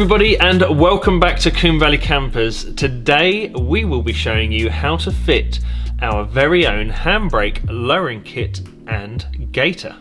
everybody and welcome back to Combe Valley Campers. Today we will be showing you how to fit our very own handbrake lowering kit and gaiter.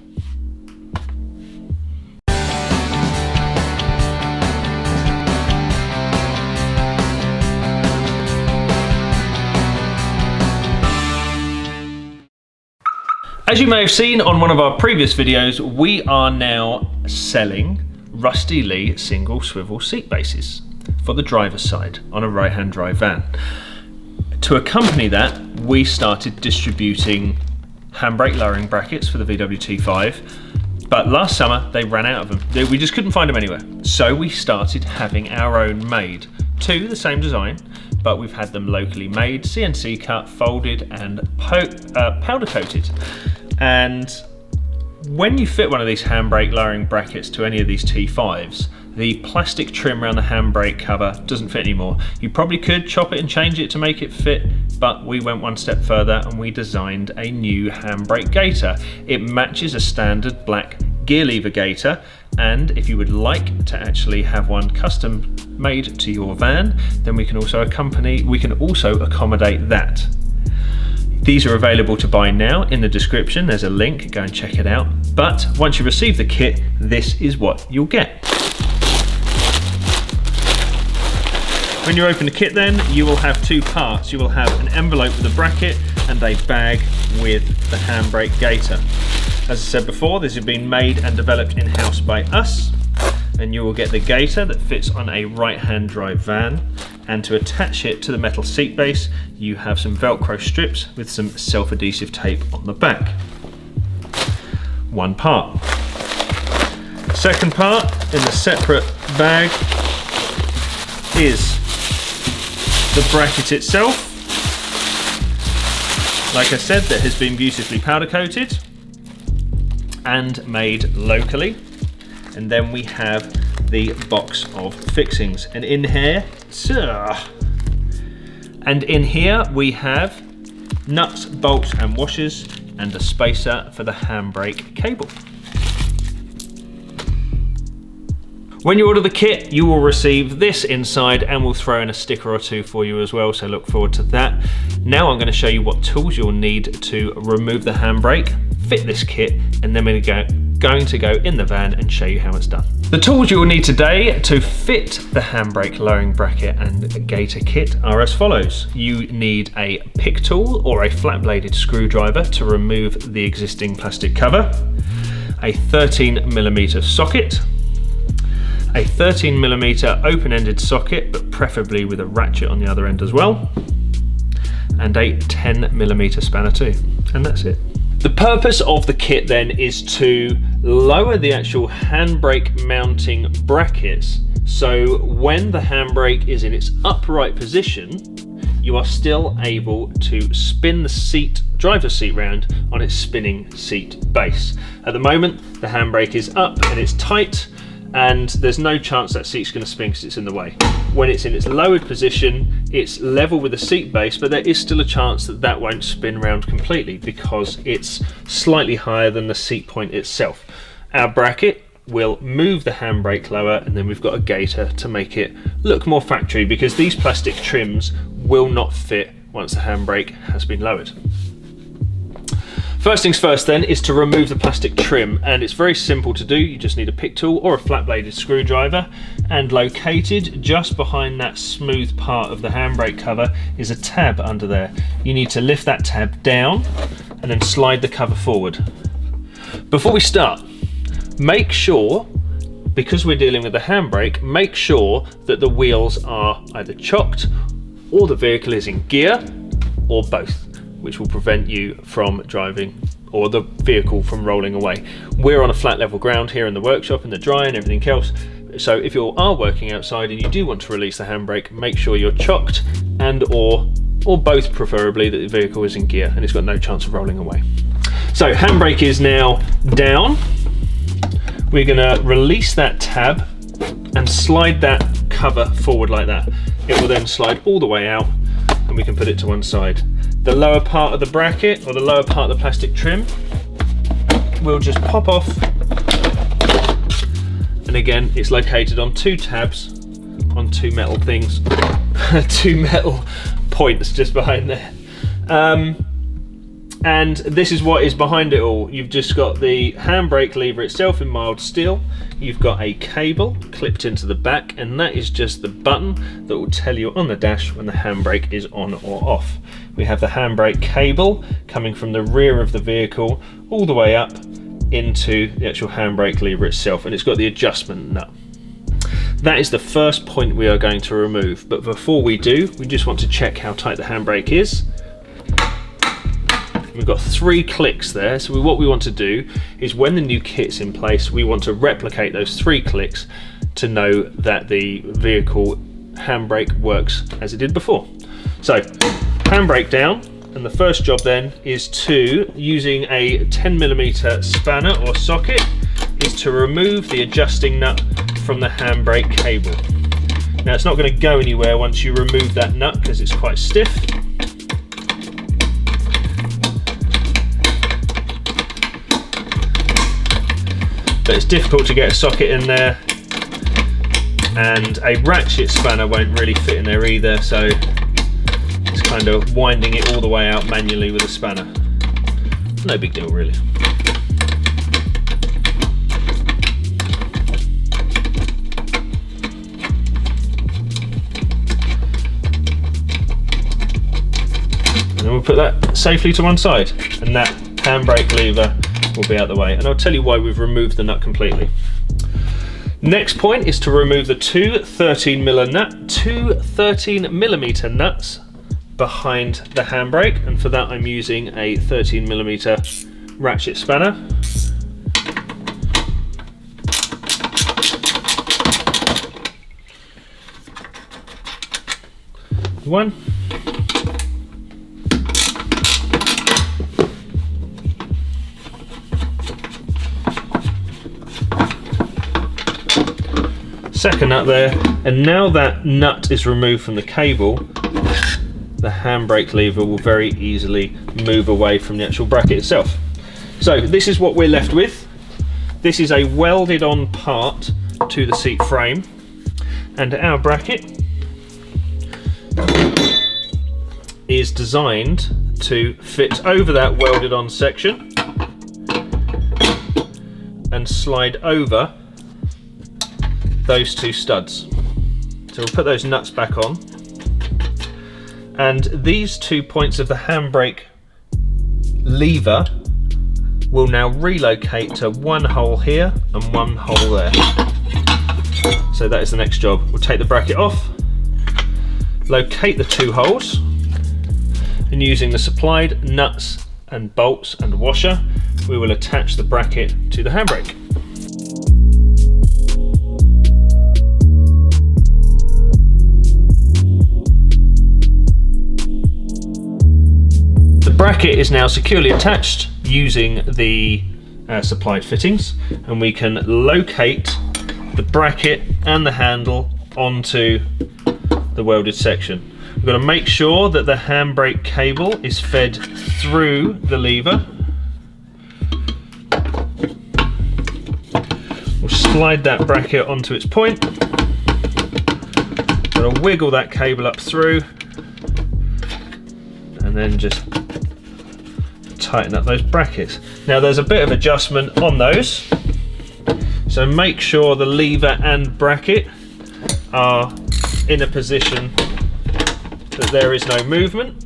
As you may have seen on one of our previous videos, we are now selling Rusty Lee single swivel seat bases for the driver's side on a right-hand drive van. To accompany that, we started distributing handbrake lowering brackets for the VW T5, but last summer they ran out of them. We just couldn't find them anywhere. So we started having our own made. Two, the same design, but we've had them locally made, CNC cut, folded and powder coated. And when you fit one of these handbrake lowering brackets to any of these T5s, the plastic trim around the handbrake cover doesn't fit anymore. You probably could chop it and change it to make it fit, but we went one step further and we designed a new handbrake gaiter. It matches a standard black gear lever gaiter, and if you would like to actually have one custom made to your van, then we can also accommodate that. These are available to buy now in the description. There's a link, go and check it out. But once you receive the kit, this is what you'll get. When you open the kit then, you will have two parts. You will have an envelope with a bracket and a bag with the handbrake gaiter. As I said before, this has been made and developed in-house by us, and you will get the gaiter that fits on a right-hand drive van, and to attach it to the metal seat base, you have some Velcro strips with some self-adhesive tape on the back. One part. Second part in the separate bag is the bracket itself. Like I said, that has been beautifully powder coated and made locally. And then we have the box of fixings. And in here we have nuts, bolts and washers and a spacer for the handbrake cable. When you order the kit, you will receive this inside, and we'll throw in a sticker or two for you as well, so look forward to that. Now I'm going to show you what tools you'll need to remove the handbrake, fit this kit, and then we're going to go in the van and show you how it's done. The tools you will need today to fit the handbrake lowering bracket and gaiter kit are as follows. You need a pick tool or a flat bladed screwdriver to remove the existing plastic cover, a 13mm socket, a 13mm open-ended socket, but preferably with a ratchet on the other end as well, and a 10mm spanner too, and that's it. The purpose of the kit then is to lower the actual handbrake mounting brackets, so when the handbrake is in its upright position, you are still able to spin the driver's seat round on its spinning seat base. At the moment, the handbrake is up and it's tight, and there's no chance that seat's going to spin because it's in the way. When it's in its lowered position, it's level with the seat base, but there is still a chance that that won't spin round completely because it's slightly higher than the seat point itself. Our bracket will move the handbrake lower, and then we've got a gaiter to make it look more factory, because these plastic trims will not fit once the handbrake has been lowered. First things first then is to remove the plastic trim, and it's very simple to do. You just need a pick tool or a flat bladed screwdriver, and located just behind that smooth part of the handbrake cover is a tab under there. You need to lift that tab down and then slide the cover forward. Before we start, make sure, because we're dealing with the handbrake, make sure that the wheels are either chocked or the vehicle is in gear, or both, which will prevent you from driving or the vehicle from rolling away. We're on a flat level ground here in the workshop, in the dry and everything else, so if you are working outside and you do want to release the handbrake, make sure you're chocked and or both, preferably, that the vehicle is in gear and it's got no chance of rolling away. So handbrake is now down. We're going to release that tab and slide that cover forward like that. It will then slide all the way out and we can put it to one side. The lower part of the bracket, or the lower part of the plastic trim, will just pop off, and again it's located on two tabs on two metal things, two metal points just behind there. And this is what is behind it all. You've just got the handbrake lever itself in mild steel. You've got a cable clipped into the back, and that is just the button that will tell you on the dash when the handbrake is on or off. We have the handbrake cable coming from the rear of the vehicle all the way up into the actual handbrake lever itself, and it's got the adjustment nut. That is the first point we are going to remove, but before we do, we just want to check how tight the handbrake is. We've got 3 clicks there, so what we want to do is when the new kit's in place, we want to replicate those 3 clicks to know that the vehicle handbrake works as it did before. So, handbrake down, and the first job then is to, using a 10mm spanner or socket, is to remove the adjusting nut from the handbrake cable. Now it's not going to go anywhere once you remove that nut because it's quite stiff. But it's difficult to get a socket in there, and a ratchet spanner won't really fit in there either, so it's kind of winding it all the way out manually with a spanner. No big deal really. And then we'll put that safely to one side, and that handbrake lever will be out the way, and I'll tell you why we've removed the nut completely. Next point is to remove the two 13mm nuts behind the handbrake, and for that I'm using a 13mm ratchet spanner. One. Second nut there, and now that nut is removed from the cable, the handbrake lever will very easily move away from the actual bracket itself. So this is what we're left with. This is a welded on part to the seat frame, and our bracket is designed to fit over that welded on section and slide over those 2 studs. So we'll put those nuts back on, and these 2 points of the handbrake lever will now relocate to one hole here and one hole there. So that is the next job. We'll take the bracket off, locate the 2 holes, and using the supplied nuts and bolts and washer, we will attach the bracket to the handbrake. The bracket is now securely attached using the supplied fittings, and we can locate the bracket and the handle onto the welded section. We've got to make sure that the handbrake cable is fed through the lever. We'll slide that bracket onto its point. Got to wiggle that cable up through, and then just tighten up those brackets. Now there's a bit of adjustment on those, so make sure the lever and bracket are in a position that there is no movement.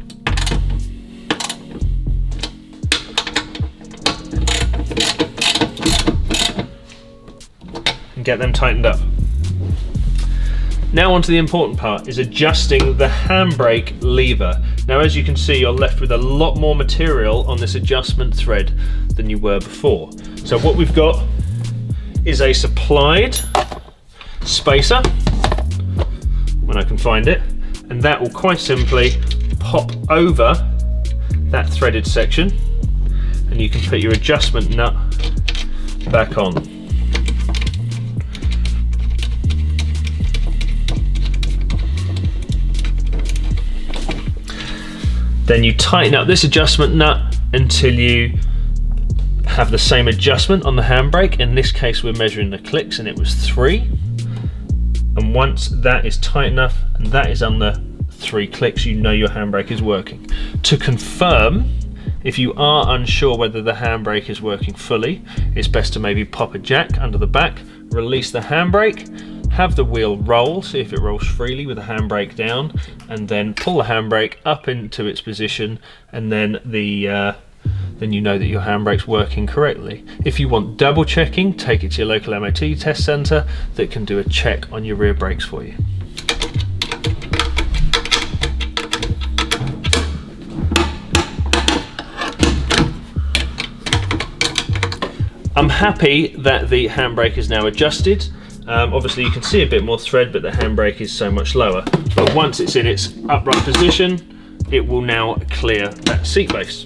And get them tightened up. Now onto the important part, is adjusting the handbrake lever. Now as you can see, you're left with a lot more material on this adjustment thread than you were before. So what we've got is a supplied spacer, when I can find it, and that will quite simply pop over that threaded section, and you can put your adjustment nut back on. Then you tighten up this adjustment nut until you have the same adjustment on the handbrake. In this case we're measuring the clicks and it was 3. And and once that is tight enough and that is under 3 clicks, you know your handbrake is working. To confirm, if you are unsure whether the handbrake is working fully, it's best to maybe pop a jack under the back, release the handbrake, have the wheel roll, see if it rolls freely with the handbrake down, and then pull the handbrake up into its position, and then then you know that your handbrake's working correctly. If you want double checking, take it to your local MOT test centre that can do a check on your rear brakes for you. I'm happy that the handbrake is now adjusted. Obviously you can see a bit more thread, but the handbrake is so much lower. But once it's in its upright position, it will now clear that seat base.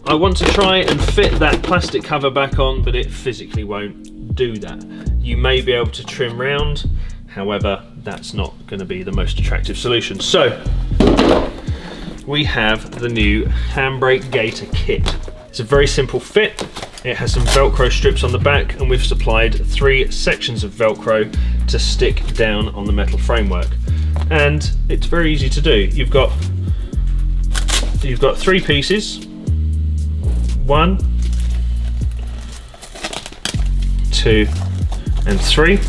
I want to try and fit that plastic cover back on, but it physically won't do that. You may be able to trim round, however, that's not going to be the most attractive solution. So, we have the new Handbrake Gator kit. It's a very simple fit. It has some Velcro strips on the back, and we've supplied 3 sections of Velcro to stick down on the metal framework. And it's very easy to do. You've got 3 pieces. 1, 2, and 3.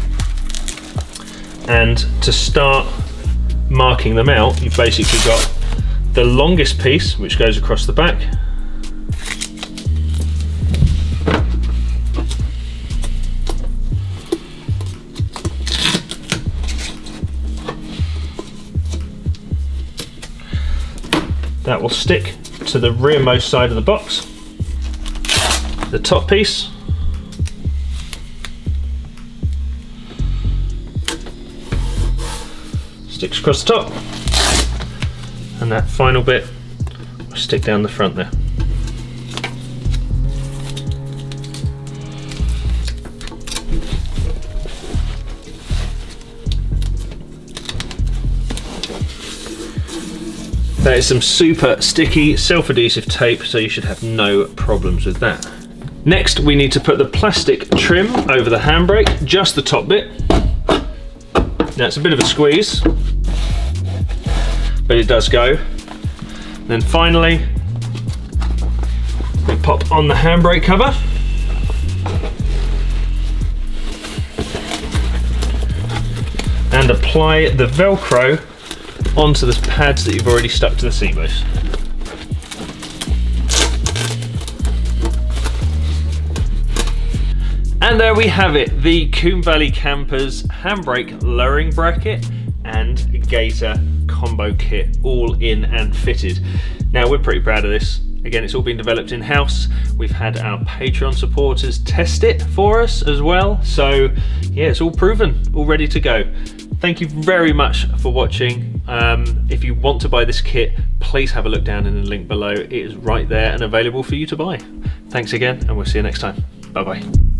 And to start marking them out, you've basically got the longest piece, which goes across the back. That will stick to the rearmost side of the box. The top piece sticks across the top, and that final bit will stick down the front there. That is some super sticky self-adhesive tape, so you should have no problems with that. Next, we need to put the plastic trim over the handbrake, just the top bit. Now it's a bit of a squeeze, but it does go. Then finally, we pop on the handbrake cover. And apply the Velcro onto the pads that you've already stuck to the seat base. And there we have it, the Combe Valley Campers handbrake lowering bracket and Gator combo kit, all in and fitted. Now we're pretty proud of this. Again, it's all been developed in-house. We've had our Patreon supporters test it for us as well. So yeah, it's all proven, all ready to go. Thank you very much for watching. If you want to buy this kit, please have a look down in the link below. It is right there and available for you to buy. Thanks again, and we'll see you next time. Bye-bye.